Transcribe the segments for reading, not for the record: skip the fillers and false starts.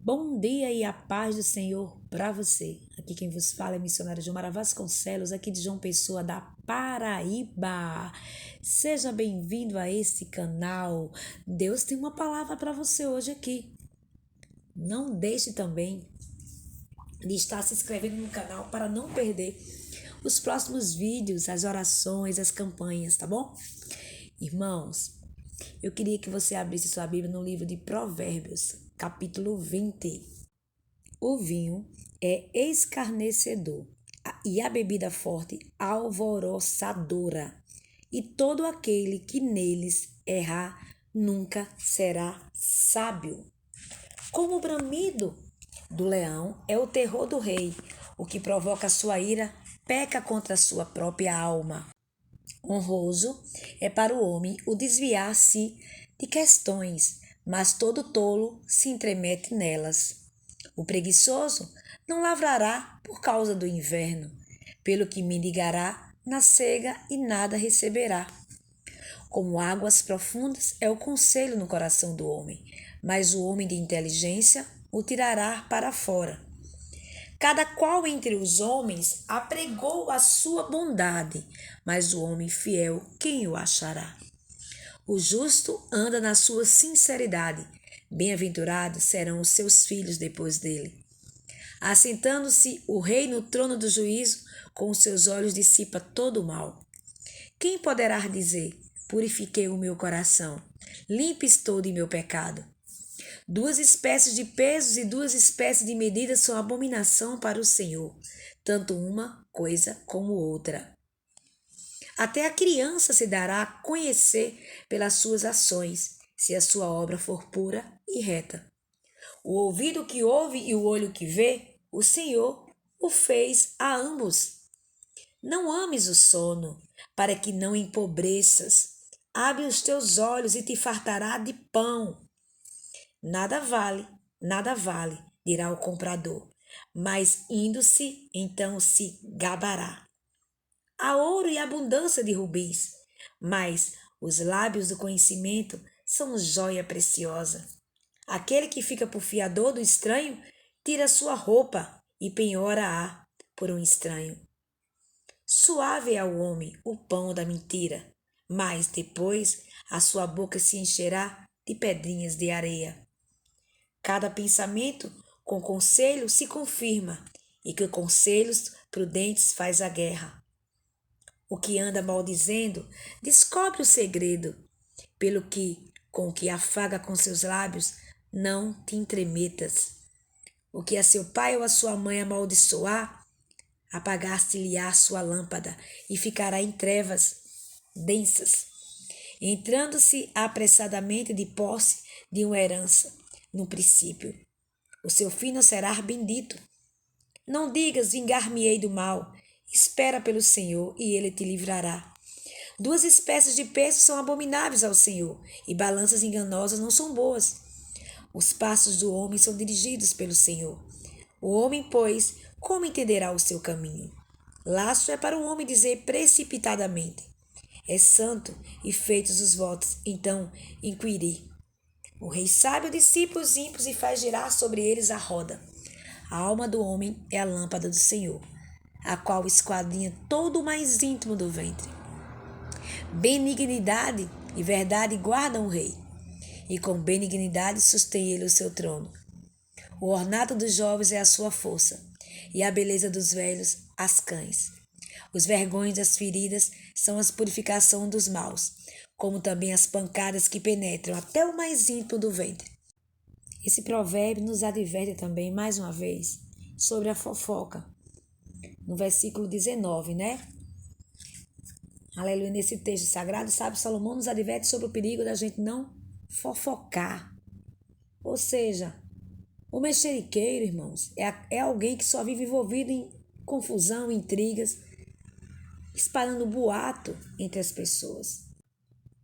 Bom dia e a paz do Senhor para você. Aqui quem vos fala é missionária Gilmara Vasconcelos, aqui de João Pessoa, da Paraíba. Seja bem-vindo a esse canal. Deus tem uma palavra para você hoje aqui. Não deixe também de estar se inscrevendo no canal para não perder os próximos vídeos, as orações, as campanhas, tá bom? Irmãos, eu queria que você abrisse sua Bíblia no livro de Provérbios, capítulo 20. O vinho é escarnecedor e a bebida forte alvoroçadora, e todo aquele que neles errar nunca será sábio. Como o bramido do leão é o terror do rei, o que provoca sua ira peca contra a sua própria alma. Honroso é para o homem o desviar-se de questões, mas todo tolo se entremete nelas. O preguiçoso não lavrará por causa do inverno, pelo que mendigará na cega e nada receberá. Como águas profundas é o conselho no coração do homem, mas o homem de inteligência o tirará para fora. Cada qual entre os homens apregou a sua bondade, mas o homem fiel, quem o achará? O justo anda na sua sinceridade, bem-aventurados serão os seus filhos depois dele. Assentando-se o rei no trono do juízo, com os seus olhos dissipa todo o mal. Quem poderá dizer, purifiquei o meu coração, limpo estou de meu pecado? Duas espécies de pesos e duas espécies de medidas são abominação para o Senhor, tanto uma coisa como outra. Até a criança se dará a conhecer pelas suas ações, se a sua obra for pura e reta. O ouvido que ouve e o olho que vê, o Senhor o fez a ambos. Não ames o sono, para que não empobreças. Abre os teus olhos e te fartará de pão. Nada vale, dirá o comprador, mas indo-se, então se gabará. Há ouro e abundância de rubis, mas os lábios do conhecimento são joia preciosa. Aquele que fica por fiador do estranho, tira sua roupa e penhora-a por um estranho. Suave é ao homem o pão da mentira, mas depois a sua boca se encherá de pedrinhas de areia. Cada pensamento com conselho se confirma, e que conselhos prudentes faz a guerra. O que anda maldizendo descobre o segredo, pelo que, com o que afaga com seus lábios, não te entremetas. O que a seu pai ou a sua mãe amaldiçoar, apagar-se-lhe-á sua lâmpada e ficará em trevas densas, entrando-se apressadamente de posse de uma herança. No princípio, o seu fim não será bendito. Não digas, vingar-me-ei do mal. Espera pelo Senhor e ele te livrará. Duas espécies de peças são abomináveis ao Senhor, e balanças enganosas não são boas. Os passos do homem são dirigidos pelo Senhor. O homem, pois, como entenderá o seu caminho? Laço é para o homem dizer precipitadamente. É santo e feitos os votos, então inquiri. O rei sábio dissipa os ímpios e faz girar sobre eles a roda. A alma do homem é a lâmpada do Senhor, a qual esquadrinha todo o mais íntimo do ventre. Benignidade e verdade guardam o rei, e com benignidade sustém ele o seu trono. O ornato dos jovens é a sua força, e a beleza dos velhos as cães. Os vergões das feridas são a purificação dos maus, como também as pancadas que penetram até o mais íntimo do ventre. Esse provérbio nos adverte também, mais uma vez, sobre a fofoca. No versículo 19, né? Aleluia, nesse texto sagrado, sabe, Salomão nos adverte sobre o perigo da gente não fofocar. Ou seja, o mexeriqueiro, irmãos, é alguém que só vive envolvido em confusão, intrigas, espalhando boato entre as pessoas.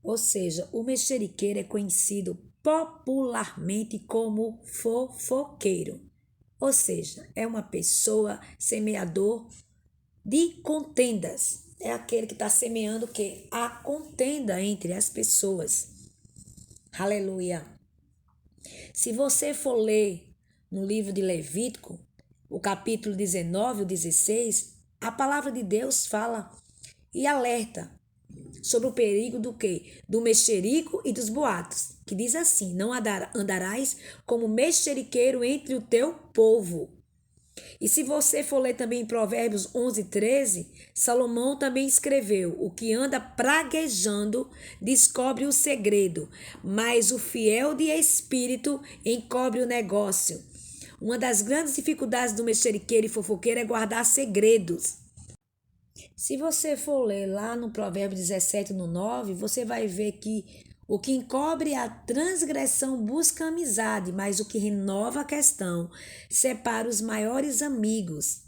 Ou seja, o mexeriqueiro é conhecido popularmente como fofoqueiro. Ou seja, é uma pessoa semeador de contendas. É aquele que está semeando o quê? A contenda entre as pessoas. Aleluia. Se você for ler no livro de Levítico, o capítulo 19, o 16, a palavra de Deus fala e alerta sobre o perigo do quê? Do mexerico e dos boatos, que diz assim: não andarás como mexeriqueiro entre o teu povo. E se você for ler também em Provérbios 11, 13, Salomão também escreveu: o que anda praguejando descobre o segredo, mas o fiel de espírito encobre o negócio. Uma das grandes dificuldades do mexeriqueiro e fofoqueiro é guardar segredos. Se você for ler lá no Provérbio 17, no 9, você vai ver que o que encobre a transgressão busca amizade, mas o que renova a questão separa os maiores amigos.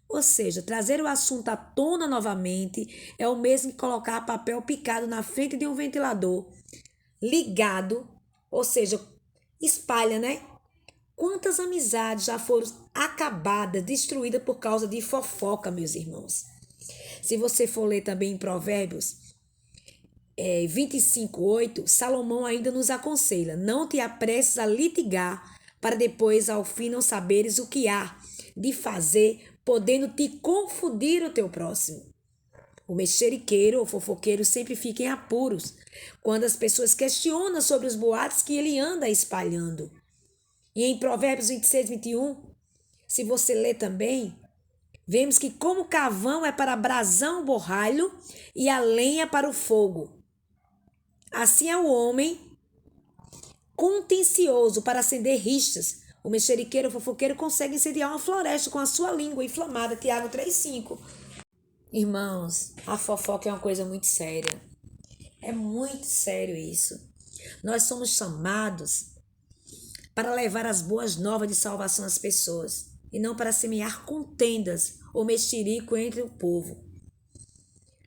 Ou seja, trazer o assunto à tona novamente é o mesmo que colocar papel picado na frente de um ventilador ligado, ou seja, espalha, né? Quantas amizades já foram acabadas, destruídas por causa de fofoca, meus irmãos? Se você for ler também em Provérbios 25:8, Salomão ainda nos aconselha: não te apresses a litigar, para depois, ao fim, não saberes o que há de fazer, podendo te confundir o teu próximo. O mexeriqueiro ou fofoqueiro sempre fica em apuros quando as pessoas questionam sobre os boatos que ele anda espalhando. E em Provérbios 26, 21, se você ler também, vemos que como o carvão é para brasão borralho e a lenha para o fogo, assim é o homem contencioso para acender rixas. O mexeriqueiro ou fofoqueiro consegue incendiar uma floresta com a sua língua inflamada. Tiago 3,5. Irmãos, a fofoca é uma coisa muito séria. É muito sério isso. Nós somos chamados para levar as boas novas de salvação às pessoas e não para semear contendas ou mexerico entre o povo.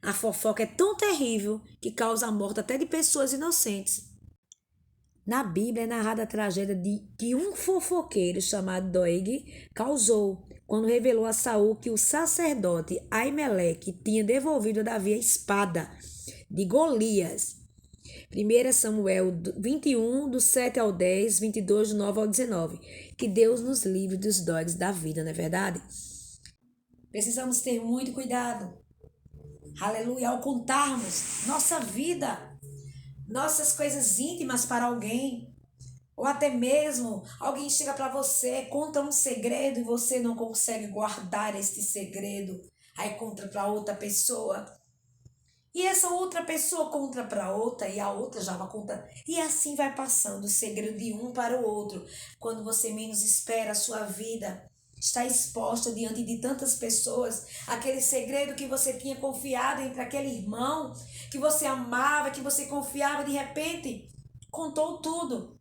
A fofoca é tão terrível que causa a morte até de pessoas inocentes. Na Bíblia é narrada a tragédia que um fofoqueiro chamado Doeg causou quando revelou a Saul que o sacerdote Aimeleque tinha devolvido a Davi a espada de Golias. 1 Samuel 21, do 7 ao 10, 22, do 9 ao 19. Que Deus nos livre dos dogs da vida, não é verdade? Precisamos ter muito cuidado. Aleluia, ao contarmos nossa vida, nossas coisas íntimas para alguém, ou até mesmo alguém chega para você, conta um segredo e você não consegue guardar este segredo, aí conta para outra pessoa. E essa outra pessoa conta para outra e a outra já vai contar. E assim vai passando o segredo de um para o outro. Quando você menos espera, a sua vida está exposta diante de tantas pessoas. Aquele segredo que você tinha confiado entre aquele irmão, que você amava, que você confiava, de repente contou tudo.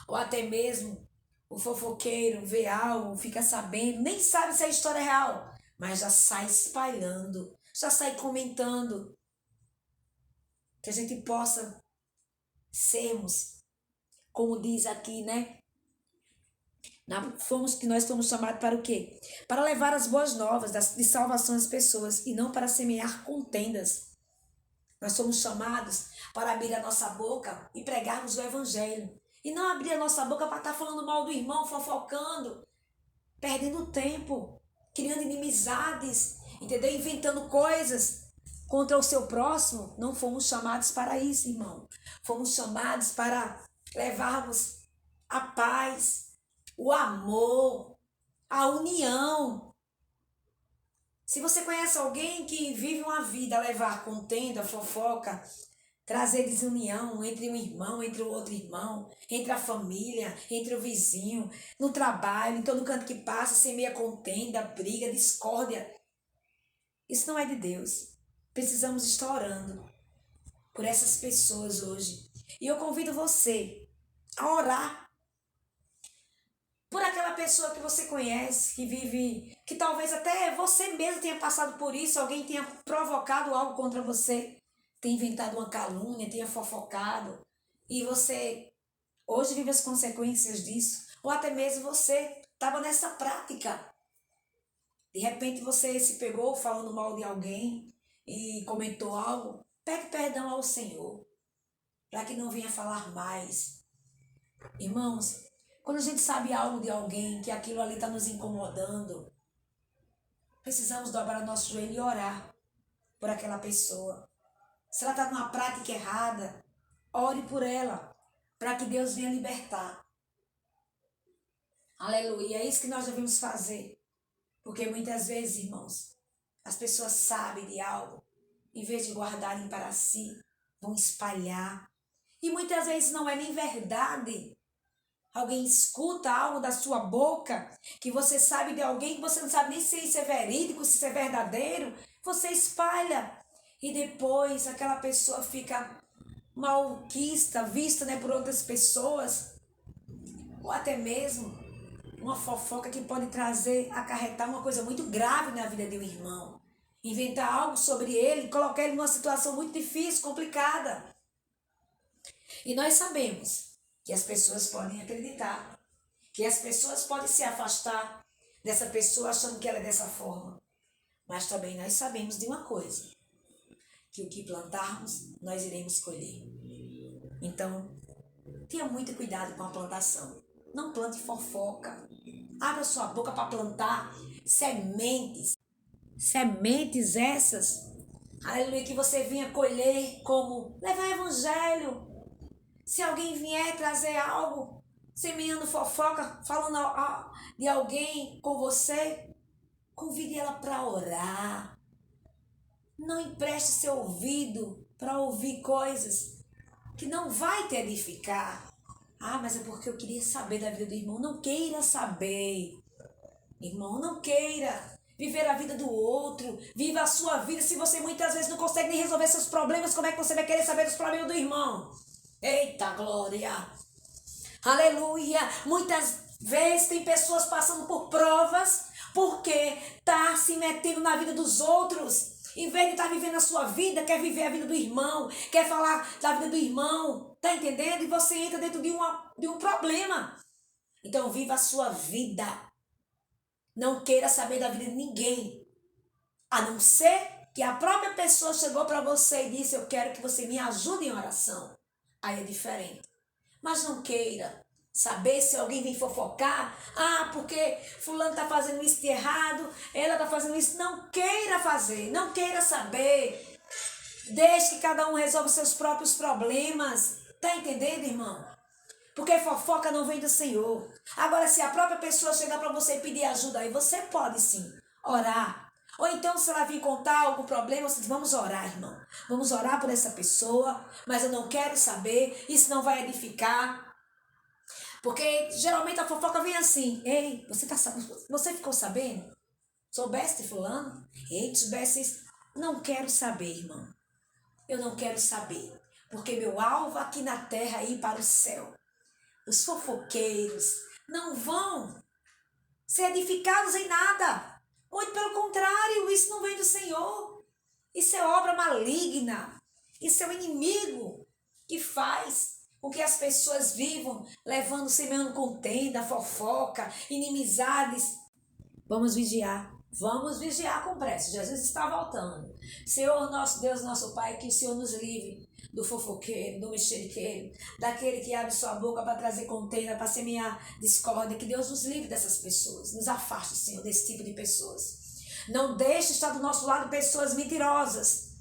Ou até mesmo o fofoqueiro vê algo, fica sabendo, nem sabe se a história é real, mas já sai espalhando, já sai comentando. Que a gente possa sermos, como diz aqui, né? Que nós fomos chamados para o quê? Para levar as boas novas de salvação às pessoas e não para semear contendas. Nós somos chamados para abrir a nossa boca e pregarmos o evangelho. E não abrir a nossa boca para estar falando mal do irmão, fofocando, perdendo tempo, criando inimizades, entendeu? Inventando coisas contra o seu próximo. Não fomos chamados para isso, irmão. Fomos chamados para levarmos a paz, o amor, a união. Se você conhece alguém que vive uma vida a levar contenda, fofoca, trazer desunião entre um irmão, entre o outro irmão, entre a família, entre o vizinho, no trabalho, em todo canto que passa, semeia contenda, briga, discórdia. Isso não é de Deus. Precisamos estar orando por essas pessoas hoje. E eu convido você a orar por aquela pessoa que você conhece, que vive, que talvez até você mesmo tenha passado por isso, alguém tenha provocado algo contra você, tenha inventado uma calúnia, tenha fofocado, e você hoje vive as consequências disso, ou até mesmo você estava nessa prática. De repente você se pegou falando mal de alguém e comentou algo, pede perdão ao Senhor, para que não venha falar mais. Irmãos, Quando a gente sabe algo de alguém, que aquilo ali está nos incomodando, precisamos dobrar nosso joelho e orar por aquela pessoa. Se ela está numa prática errada, ore por ela, para que Deus venha libertar. Aleluia, é isso que nós devemos fazer. Porque muitas vezes, irmãos, as pessoas sabem de algo, em vez de guardarem para si, vão espalhar. E muitas vezes não é nem verdade. Alguém escuta algo da sua boca, que você sabe de alguém, que você não sabe nem se isso é verídico, se isso é verdadeiro, você espalha. E depois aquela pessoa fica malquista, vista, né, por outras pessoas, ou até mesmo uma fofoca que pode acarretar uma coisa muito grave na vida de um irmão. Inventar algo sobre ele, colocar ele numa situação muito difícil, complicada. E nós sabemos que as pessoas podem acreditar, que as pessoas podem se afastar dessa pessoa achando que ela é dessa forma. Mas também nós sabemos de uma coisa, que o que plantarmos, nós iremos colher. Então, tenha muito cuidado com a plantação. Não plante fofoca. Abra sua boca para plantar sementes. Sementes essas, aleluia, que você venha colher como levar evangelho. Se alguém vier trazer algo, semeando fofoca, falando de alguém com você, convide ela para orar. Não empreste seu ouvido para ouvir coisas que não vai te edificar. Ah, mas é porque eu queria saber da vida do irmão. Não queira saber. Irmão, não queira viver a vida do outro. Viva a sua vida. Se você muitas vezes não consegue nem resolver seus problemas, como é que você vai querer saber dos problemas do irmão? Eita glória! Aleluia! Muitas vezes tem pessoas passando por provas porque tá se metendo na vida dos outros. Em vez de estar vivendo a sua vida, quer viver a vida do irmão, quer falar da vida do irmão, tá entendendo? E você entra dentro de um problema. Então viva a sua vida. Não queira saber da vida de ninguém, a não ser que a própria pessoa chegou para você e disse: eu quero que você me ajude em oração. Aí é diferente. Mas não queira saber se alguém vem fofocar. Ah, porque fulano está fazendo isso de errado, ela está fazendo isso. Não queira fazer, não queira saber. Deixe que cada um resolva os seus próprios problemas. Tá entendendo, irmão? Porque fofoca não vem do Senhor. Agora, se a própria pessoa chegar para você e pedir ajuda, aí você pode sim orar. Ou então, se ela vir contar algum problema, você diz: vamos orar, irmão. Vamos orar por essa pessoa, mas eu não quero saber, isso não vai edificar. Porque geralmente a fofoca vem assim: ei, você ficou sabendo? Soubeste fulano? Ei, soubesse isso? Não quero saber, irmão. Eu não quero saber. Porque meu alvo aqui na terra é ir para o céu. Os fofoqueiros não vão ser edificados em nada. Muito pelo contrário, isso não vem do Senhor. Isso é obra maligna. Isso é o inimigo que faz com que as pessoas vivam levando, semeando contenda, fofoca, inimizades. Vamos vigiar. Vamos vigiar com pressa. Jesus está voltando. Senhor, nosso Deus, nosso Pai, que o Senhor nos livre do fofoqueiro, do mexeriqueiro, daquele que abre sua boca para trazer contenda, para semear discórdia. Que Deus nos livre dessas pessoas. Nos afaste, Senhor, desse tipo de pessoas. Não deixe estar do nosso lado pessoas mentirosas,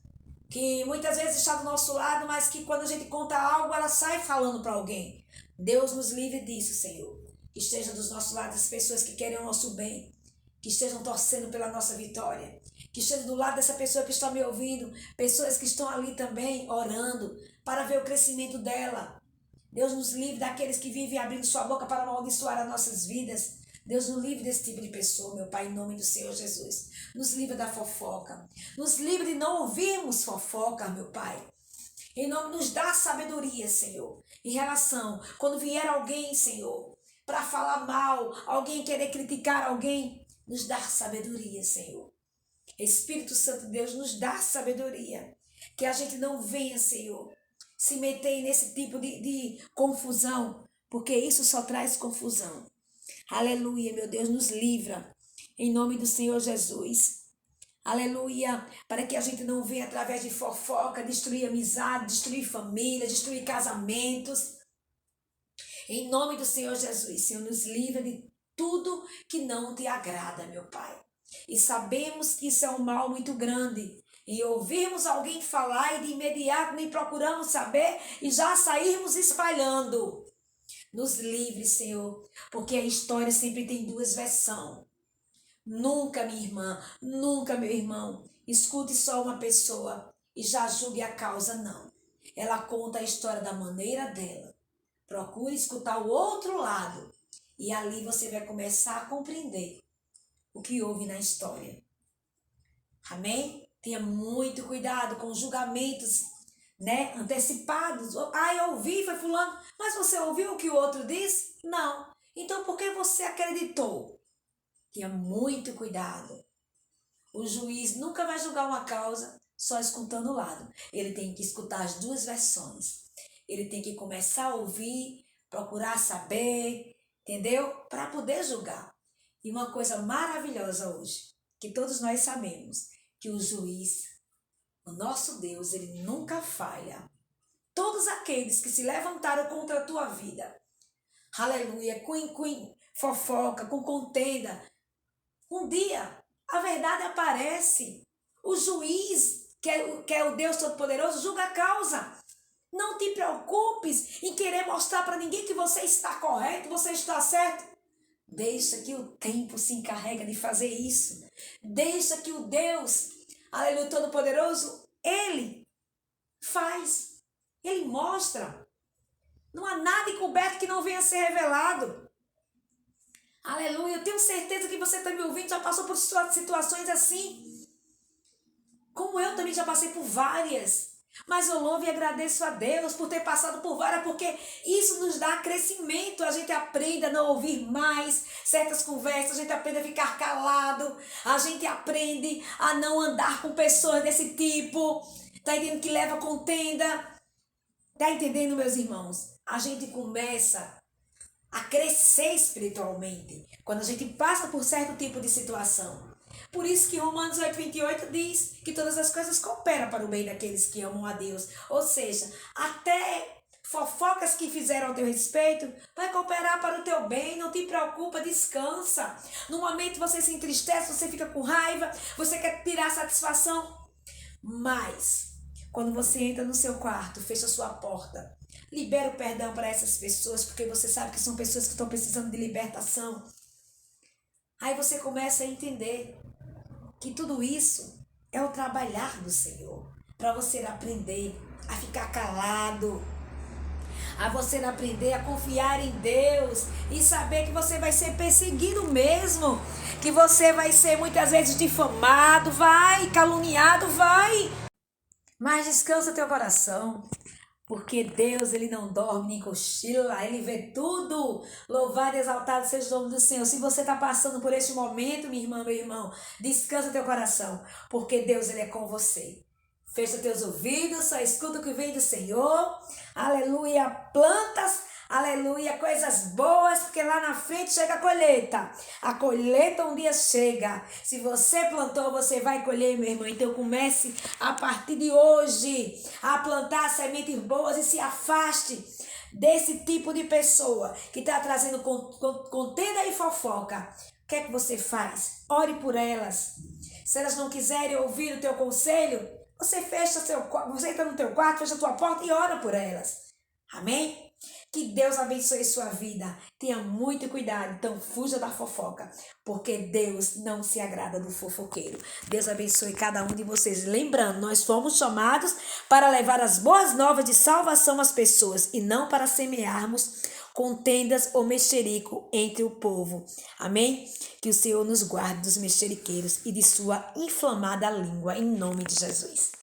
que muitas vezes está do nosso lado, mas que quando a gente conta algo, ela sai falando para alguém. Deus nos livre disso, Senhor. Que esteja dos nossos lados as pessoas que querem o nosso bem, que estejam torcendo pela nossa vitória, que esteja do lado dessa pessoa que está me ouvindo, pessoas que estão ali também orando para ver o crescimento dela. Deus nos livre daqueles que vivem abrindo sua boca para amaldiçoar as nossas vidas. Deus nos livre desse tipo de pessoa, meu Pai, em nome do Senhor Jesus. Nos livre da fofoca. Nos livre de não ouvirmos fofoca, meu Pai. Em nome, nos dá sabedoria, Senhor, em relação, quando vier alguém, Senhor, para falar mal, alguém querer criticar alguém, nos dá sabedoria, Senhor. Espírito Santo de Deus, nos dá sabedoria. Que a gente não venha, Senhor, se meter nesse tipo de confusão, porque isso só traz confusão. Aleluia, meu Deus, nos livra, em nome do Senhor Jesus. Aleluia, para que a gente não venha através de fofoca destruir amizade, destruir família, destruir casamentos. Em nome do Senhor Jesus, Senhor, nos livra de tudo que não te agrada, meu Pai. E sabemos que isso é um mal muito grande. E ouvirmos alguém falar e de imediato nem procuramos saber e já sairmos espalhando. Nos livre, Senhor, porque a história sempre tem duas versões. Nunca, minha irmã, nunca, meu irmão, escute só uma pessoa e já julgue a causa, não. Ela conta a história da maneira dela. Procure escutar o outro lado e ali você vai começar a compreender o que houve na história. Amém? Tenha muito cuidado com julgamentos, né, antecipados. Ah, eu ouvi, foi fulano. Mas você ouviu o que o outro disse? Não. Então por que você acreditou? Tenha muito cuidado. O juiz nunca vai julgar uma causa só escutando o lado. Ele tem que escutar as duas versões. Ele tem que começar a ouvir, procurar saber, entendeu? Para poder julgar. E uma coisa maravilhosa hoje, que todos nós sabemos, que o juiz, o nosso Deus, ele nunca falha. Todos aqueles que se levantaram contra a tua vida, aleluia, com fofoca, com contenda, um dia a verdade aparece. O juiz, que é o Deus Todo-Poderoso, julga a causa. Não te preocupes em querer mostrar para ninguém que você está correto, você está certo. Deixa que o tempo se encarrega de fazer isso. Deixa que o Deus, aleluia, Todo-Poderoso, Ele faz. Ele mostra. Não há nada encoberto que não venha a ser revelado. Aleluia, eu tenho certeza que você está me ouvindo, já passou por situações assim. Como eu também já passei por várias. Mas eu louvo e agradeço a Deus por ter passado por várias, porque isso nos dá crescimento. A gente aprende a não ouvir mais certas conversas, a gente aprende a ficar calado, a gente aprende a não andar com pessoas desse tipo, tá entendendo, que leva contenda. Tá entendendo, meus irmãos? A gente começa a crescer espiritualmente quando a gente passa por certo tipo de situação. Por isso que Romanos 8:28 diz que todas as coisas cooperam para o bem daqueles que amam a Deus. Ou seja, até fofocas que fizeram ao teu respeito vai cooperar para o teu bem. Não te preocupa, descansa. No momento você se entristece, você fica com raiva, você quer tirar satisfação. Mas quando você entra no seu quarto, fecha a sua porta, libera o perdão para essas pessoas, porque você sabe que são pessoas que estão precisando de libertação. Aí você começa a entender que tudo isso é o trabalhar do Senhor, para você aprender a ficar calado, a você aprender a confiar em Deus e saber que você vai ser perseguido mesmo, que você vai ser muitas vezes difamado, vai, caluniado, vai. Mas descansa teu coração, porque Deus, Ele não dorme nem cochila, Ele vê tudo. Louvado e exaltado seja o nome do Senhor. Se você está passando por este momento, minha irmã, meu irmão, descansa teu coração, porque Deus, Ele é com você. Fecha teus ouvidos, só escuta o que vem do Senhor. Aleluia, plantas, aleluia, coisas boas, porque lá na frente chega a colheita. A colheita um dia chega. Se você plantou, você vai colher, meu irmão. Então comece a partir de hoje a plantar sementes boas e se afaste desse tipo de pessoa que está trazendo contenda e fofoca. O que é que você faz? Ore por elas. Se elas não quiserem ouvir o teu conselho, você entra no teu quarto, fecha a tua porta e ora por elas. Amém? Que Deus abençoe sua vida. Tenha muito cuidado. Então fuja da fofoca, porque Deus não se agrada do fofoqueiro. Deus abençoe cada um de vocês. Lembrando, nós fomos chamados para levar as boas novas de salvação às pessoas e não para semearmos contendas ou mexerico entre o povo. Amém? Que o Senhor nos guarde dos mexeriqueiros e de sua inflamada língua, em nome de Jesus.